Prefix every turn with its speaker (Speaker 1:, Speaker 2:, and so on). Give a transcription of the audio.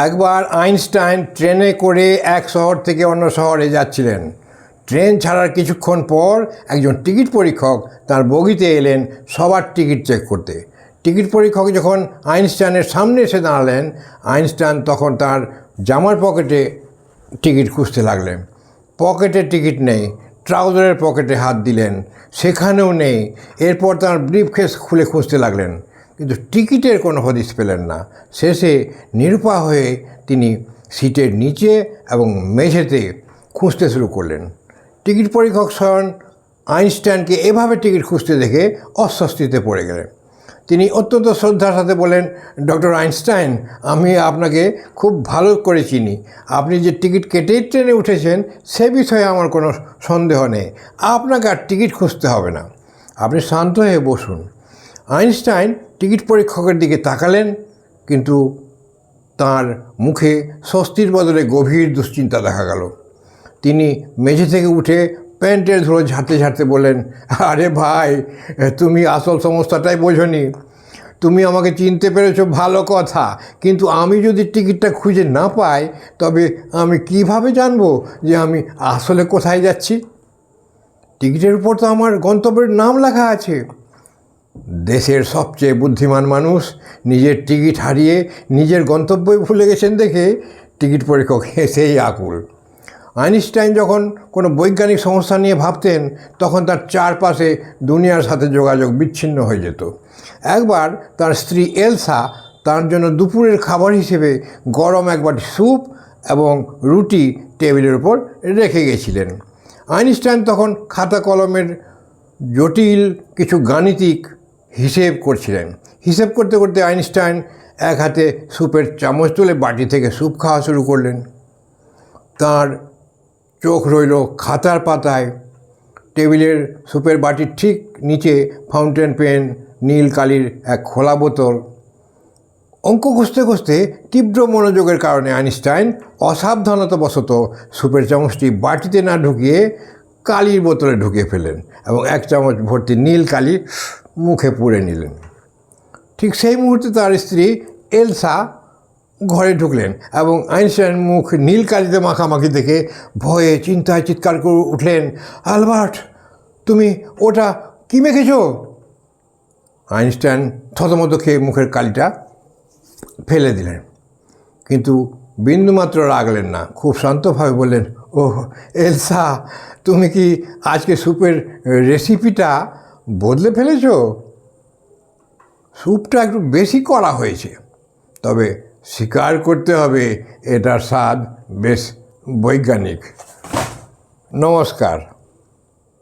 Speaker 1: একবার আইনস্টাইন ট্রেনে করে এক শহর থেকে অন্য শহরে যাচ্ছিলেন। ট্রেন ছাড়ার কিছুক্ষণ পর একজন টিকিট পরীক্ষক তার বগিতে এলেন সবার টিকিট চেক করতে। টিকিট পরীক্ষক যখন আইনস্টাইনের সামনে এসে দাঁড়ালেন, আইনস্টাইন তখন তার জামার পকেটে টিকিট খুঁজতে লাগলেন। পকেটে টিকিট নেই। ট্রাউজারের পকেটে হাত দিলেন, সেখানেও নেই। এরপর তার ব্রিফকেস খুলে খুঁজতে লাগলেন, কিন্তু টিকিটের কোনো হদিশ পেলেন না। শেষে নিরুপায় হয়ে তিনি সিটের নিচে এবং মেঝেতে খুঁজতে শুরু করলেন। টিকিট পরীক্ষক স্বয়ং আইনস্টাইনকে এভাবে টিকিট খুঁজতে দেখে অস্বস্তিতে পড়ে গেলেন। তিনি অত্যন্ত শ্রদ্ধার সাথে বলেন, ডক্টর আইনস্টাইন, আমি আপনাকে খুব ভালো করে চিনি। আপনি যে টিকিট কেটেই ট্রেনে উঠেছেন সে বিষয়ে আমার কোনো সন্দেহ নেই। আপনাকে আর টিকিট খুঁজতে হবে না, আপনি শান্ত হয়ে বসুন। আইনস্টাইন টিকিট পরীক্ষকের দিকে তাকালেন, কিন্তু তার মুখে স্বস্তির বদলে গভীর দুশ্চিন্তা দেখা গেল। তিনি মেঝে থেকে উঠে প্যান্টের ধুলো ঝাড়তে ঝাড়তে বললেন, আরে ভাই, তুমি আসল সমস্যাটাই বোঝনি। তুমি আমাকে চিনতে পেরেছো ভালো কথা, কিন্তু আমি যদি টিকিটটা খুঁজে না পাই তবে আমি কিভাবে জানবো যে আমি আসলে কোথায় যাচ্ছি? টিকিটের উপর তো আমার গন্তব্যের নাম লেখা আছে। দেশের সবচেয়ে বুদ্ধিমান মানুষ নিজের টিকিট হারিয়ে নিজের গন্তব্যই ভুলে গেছেন দেখে টিকিট পরীক্ষক হেসেই আকুল। আইনস্টাইন যখন কোনো বৈজ্ঞানিক সমস্যা নিয়ে ভাবতেন তখন তার চারপাশে দুনিয়ার সাথে যোগাযোগ বিচ্ছিন্ন হয়ে যেত। একবার তার স্ত্রী এলসা তার জন্য দুপুরের খাবার হিসেবে গরম এক বাটি স্যুপ এবং রুটি টেবিলের উপর রেখে গেছিলেন। আইনস্টাইন তখন খাতা কলমের জটিল কিছু গাণিতিক হিসেব করছিলেন। হিসেব করতে করতে আইনস্টাইন এক হাতে স্যুপের চামচ তুলে বাটি থেকে স্যুপ খাওয়া শুরু করলেন। তার চোখ রইল খাতার পাতায়। টেবিলের স্যুপের বাটির ঠিক নিচে ফাউন্টেন পেন, নীল কালির এক খোলা বোতল। অঙ্ক খুঁজতে খুঁজতে তীব্র মনোযোগের কারণে আইনস্টাইন অসাবধানতাবশত স্যুপের চামচটি বাটিতে না ঢুকিয়ে কালির বোতলে ঢুকিয়ে ফেলেন এবং এক চামচ ভর্তি নীল কালি মুখে পুরে নিলেন। ঠিক সেই মুহূর্তে তার স্ত্রী এলসা ঘরে ঢুকলেন এবং আইনস্টাইন মুখ নীল কালিতে মাখামাখি দেখে ভয়ে চিন্তায় চিৎকার করে উঠলেন, আলবার্ট, তুমি ওটা কী মেখেছ? আইনস্টাইন থতমত খেয়ে মুখের কালিটা ফেলে দিলেন, কিন্তু বিন্দুমাত্র রাগলেন না। খুব শান্তভাবে বললেন, ও এলসা, তুমি কি আজকে স্যুপের রেসিপিটা বদলে ফেলেছ? স্যুপটা একটু বেশি করা হয়েছে, তবে স্বীকার করতে হবে এটার স্বাদ বেশ বৈজ্ঞানিক। নমস্কার।